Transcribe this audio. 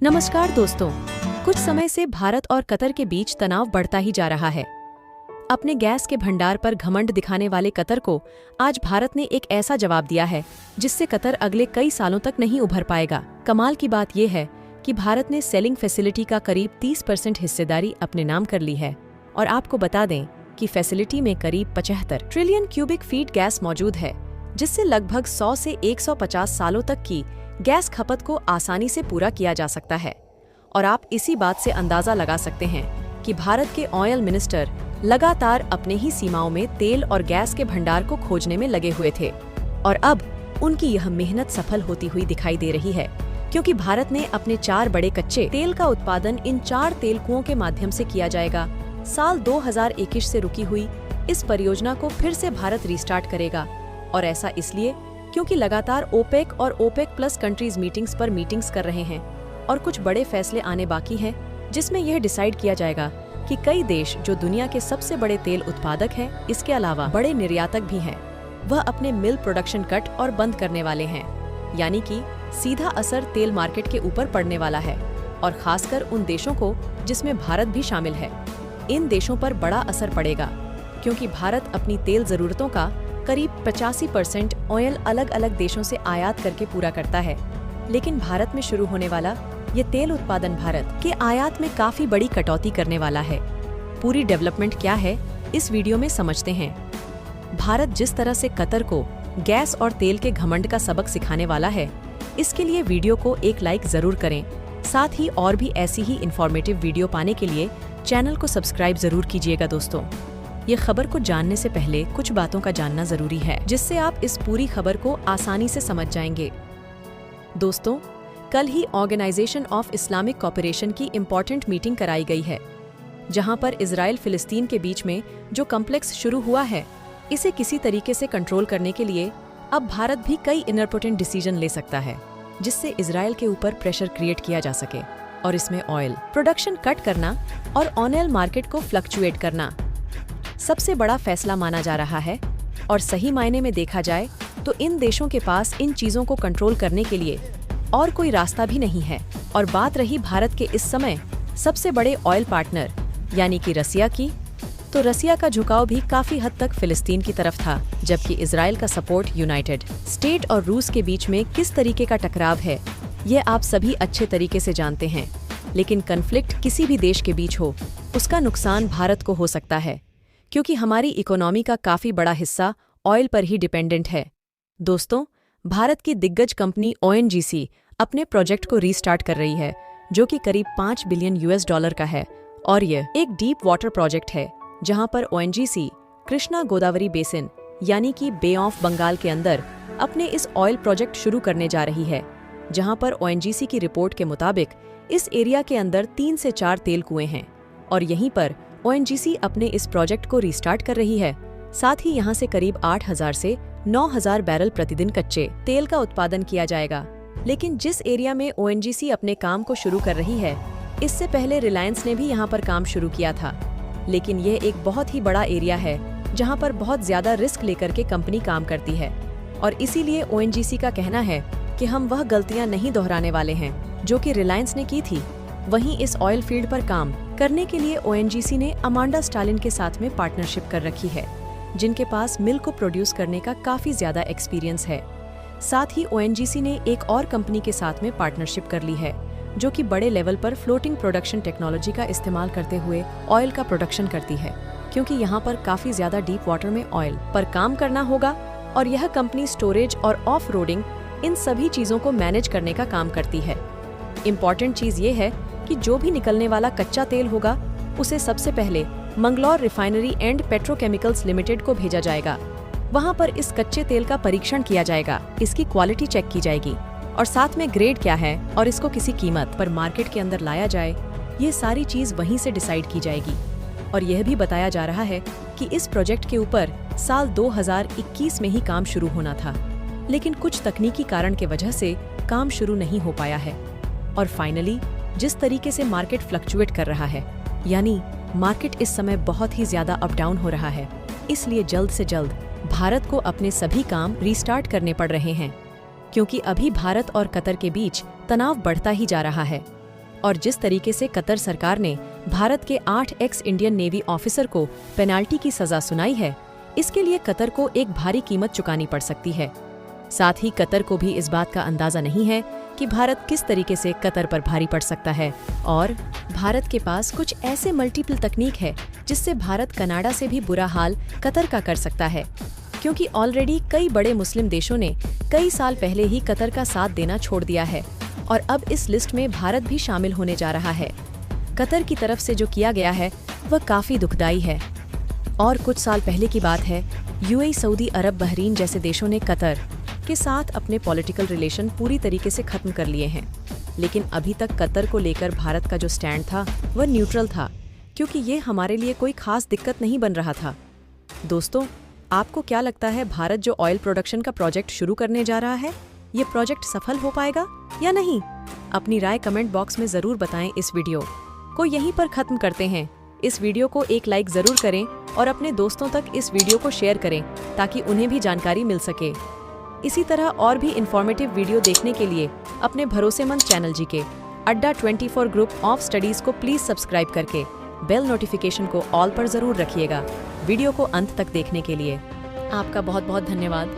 नमस्कार दोस्तों, कुछ समय से भारत और कतर के बीच तनाव बढ़ता ही जा रहा है। अपने गैस के भंडार पर घमंड दिखाने वाले कतर को आज भारत ने एक ऐसा जवाब दिया है जिससे कतर अगले कई सालों तक नहीं उभर पाएगा। कमाल की बात यह है कि भारत ने सेलिंग फैसिलिटी का करीब 30% हिस्सेदारी अपने नाम कर ली है और आपको बता दें कि फैसिलिटी में करीब 75 ट्रिलियन क्यूबिक फीट गैस मौजूद है, जिससे लगभग 100 से 150 सालों तक की गैस खपत को आसानी से पूरा किया जा सकता है। और आप इसी बात से अंदाजा लगा सकते हैं कि भारत के ऑयल मिनिस्टर लगातार अपने ही सीमाओं में तेल और गैस के भंडार को खोजने में लगे हुए थे और अब उनकी यह मेहनत सफल होती हुई दिखाई दे रही है, क्योंकि भारत ने अपने 4 बड़े कच्चे तेल का उत्पादन इन 4 तेल कुओं के माध्यम से किया जाएगा। साल 2021 से रुकी हुई इस परियोजना को फिर से भारत रिस्टार्ट करेगा और ऐसा इसलिए क्योंकि लगातार ओपेक और ओपेक प्लस कंट्रीज मीटिंग्स कर रहे हैं और कुछ बड़े फैसले आने बाकी हैं, जिसमें यह डिसाइड किया जाएगा कि कई देश जो दुनिया के सबसे बड़े तेल उत्पादक हैं, इसके अलावा बड़े निर्यातक भी हैं, वह अपने मिल प्रोडक्शन कट और बंद करने वाले हैं। यानी कि सीधा असर तेल मार्केट के ऊपर पड़ने वाला है और खासकर उन देशों को जिसमें भारत भी शामिल है। इन देशों पर बड़ा असर पड़ेगा क्योंकि भारत अपनी तेल जरूरतों का करीब 85% ऑयल अलग अलग देशों से आयात करके पूरा करता है। लेकिन भारत में शुरू होने वाला ये तेल उत्पादन भारत के आयात में काफी बड़ी कटौती करने वाला है। पूरी डेवलपमेंट क्या है, इस वीडियो में समझते हैं। भारत जिस तरह से कतर को गैस और तेल के घमंड का सबक सिखाने वाला है, इसके लिए वीडियो को एक लाइक जरूर करें। साथ ही और भी ऐसी ही इंफॉर्मेटिव वीडियो पाने के लिए चैनल को सब्सक्राइब जरूर कीजिएगा। दोस्तों, ये खबर को जानने से पहले कुछ बातों का जानना जरूरी है, जिससे आप इस पूरी खबर को आसानी से समझ जाएंगे। दोस्तों, कल ही ऑर्गेनाइजेशन ऑफ इस्लामिक कोऑपरेशन की इम्पोर्टेंट मीटिंग कराई गई है, जहां पर इजराइल फिलिस्तीन के बीच में जो कॉम्प्लेक्स शुरू हुआ है, इसे किसी तरीके से कंट्रोल करने के लिए अब भारत भी कई इम्पोर्टेंट डिसीजन ले सकता है, जिससे इजराइल के ऊपर प्रेशर क्रिएट किया जा सके। और इसमें ऑयल प्रोडक्शन कट करना और ऑयल मार्केट को फ्लक्चुएट करना सबसे बड़ा फैसला माना जा रहा है। और सही मायने में देखा जाए तो इन देशों के पास इन चीजों को कंट्रोल करने के लिए और कोई रास्ता भी नहीं है। और बात रही भारत के इस समय सबसे बड़े ऑयल पार्टनर यानी कि रसिया की, तो रसिया का झुकाव भी काफी हद तक फिलिस्तीन की तरफ था, जबकि इजराइल का सपोर्ट यूनाइटेड स्टेट और रूस के बीच में किस तरीके का टकराव है, यह आप सभी अच्छे तरीके से जानते हैं। लेकिन कन्फ्लिक्ट किसी भी देश के बीच हो, उसका नुकसान भारत को हो सकता है, क्योंकि हमारी इकोनॉमी का काफी बड़ा हिस्सा ऑयल पर ही डिपेंडेंट है। दोस्तों, भारत की दिग्गज कंपनी ONGC अपने प्रोजेक्ट को रीस्टार्ट कर रही है, जो कि करीब $5 बिलियन का है और यह एक डीप वाटर प्रोजेक्ट है, जहां पर ONGC कृष्णा गोदावरी बेसिन यानी कि बे ऑफ बंगाल के अंदर अपने इस ऑयल प्रोजेक्ट शुरू करने जा रही है, जहां पर ONGC की रिपोर्ट के मुताबिक इस एरिया के अंदर 3 से 4 तेल कुएं हैं और यहीं पर ONGC अपने इस प्रोजेक्ट को रीस्टार्ट कर रही है। साथ ही यहां से करीब 8,000 से 9,000 बैरल प्रतिदिन कच्चे तेल का उत्पादन किया जाएगा। लेकिन जिस एरिया में ONGC अपने काम को शुरू कर रही है, इससे पहले रिलायंस ने भी यहां पर काम शुरू किया था। लेकिन यह एक बहुत ही बड़ा एरिया है जहां पर बहुत ज्यादा रिस्क लेकर के कंपनी काम करती है और इसीलिए ONGC का कहना है कि हम वह गलतियां नहीं दोहराने वाले हैं जो कि रिलायंस ने की थी। वहीं इस ऑयल फील्ड पर काम करने के लिए ONGC ने अमांडा स्टालिन के साथ में पार्टनरशिप कर रखी है, जिनके पास मिल को प्रोड्यूस करने का काफी ज्यादा एक्सपीरियंस है। साथ ही ONGC ने एक और कंपनी के साथ में पार्टनरशिप कर ली है, जो कि बड़े लेवल पर फ्लोटिंग प्रोडक्शन टेक्नोलॉजी का इस्तेमाल करते हुए ऑयल का प्रोडक्शन करती है, क्योंकि यहाँ पर काफी ज्यादा डीप वाटर में ऑयल पर काम करना होगा और यह कंपनी स्टोरेज और ऑफ रोडिंग इन सभी चीजों को मैनेज करने का काम करती है। इम्पॉर्टेंट चीज ये है कि जो भी निकलने वाला कच्चा तेल होगा, उसे सबसे पहले Mangalore refinery and petrochemicals limited को भेजा जाएगा। वहां पर इस कच्चे तेल का परीक्षण किया जाएगा, इसकी क्वालिटी चेक की जाएगी और साथ में ग्रेड क्या है और इसको किसी कीमत पर मार्केट के अंदर लाया जाए, ये सारी चीज वहीं से डिसाइड की जाएगी। और यह भी बताया जा रहा है कि इस प्रोजेक्ट के ऊपर साल 2021 में ही काम शुरू होना था, लेकिन कुछ तकनीकी कारण के वजह से काम शुरू नहीं हो पाया है। और फाइनली जिस तरीके से मार्केट फ्लक्चुएट कर रहा है, यानी मार्केट इस समय बहुत ही ज्यादा अप डाउन हो रहा है, इसलिए जल्द से जल्द भारत को अपने सभी काम रीस्टार्ट करने पड़ रहे हैं, क्योंकि अभी भारत और कतर के बीच तनाव बढ़ता ही जा रहा है। और जिस तरीके से कतर सरकार ने भारत के 8 एक्स इंडियन नेवी ऑफिसर को पेनाल्टी की सजा सुनाई है, इसके लिए कतर को एक भारी कीमत चुकानी पड़ सकती है। साथ ही कतर को भी इस बात का अंदाजा नहीं है कि भारत किस तरीके से कतर पर भारी पड़ सकता है और भारत के पास कुछ ऐसे मल्टीपल तकनीक है जिससे भारत कनाडा से भी बुरा हाल कतर का कर सकता है, क्योंकि ऑलरेडी कई बड़े मुस्लिम देशों ने कई साल पहले ही कतर का साथ देना छोड़ दिया है और अब इस लिस्ट में भारत भी शामिल होने जा रहा है। कतर की तरफ से जो किया गया है वह काफी दुखदाई है। और कुछ साल पहले की बात है, यूएई, सऊदी अरब, बहरीन जैसे देशों ने कतर के साथ अपने पॉलिटिकल रिलेशन पूरी तरीके से खत्म कर लिए हैं, लेकिन अभी तक कतर को लेकर भारत का जो स्टैंड था वह न्यूट्रल था, क्योंकि ये हमारे लिए कोई खास दिक्कत नहीं बन रहा था। दोस्तों, आपको क्या लगता है, भारत जो ऑयल प्रोडक्शन का प्रोजेक्ट शुरू करने जा रहा है, ये प्रोजेक्ट सफल हो पाएगा या नहीं? अपनी राय कमेंट बॉक्स में जरूर बताएं। इस वीडियो को यहीं पर खत्म करते हैं। इस वीडियो को एक लाइक जरूर करें और अपने दोस्तों तक इस वीडियो को शेयर करें ताकि उन्हें भी जानकारी मिल सके। इसी तरह और भी इंफॉर्मेटिव वीडियो देखने के लिए अपने भरोसेमंद चैनल जीके अड्डा 24 ग्रुप ऑफ स्टडीज को प्लीज सब्सक्राइब करके बेल नोटिफिकेशन को ऑल पर जरूर रखिएगा। वीडियो को अंत तक देखने के लिए आपका बहुत बहुत धन्यवाद।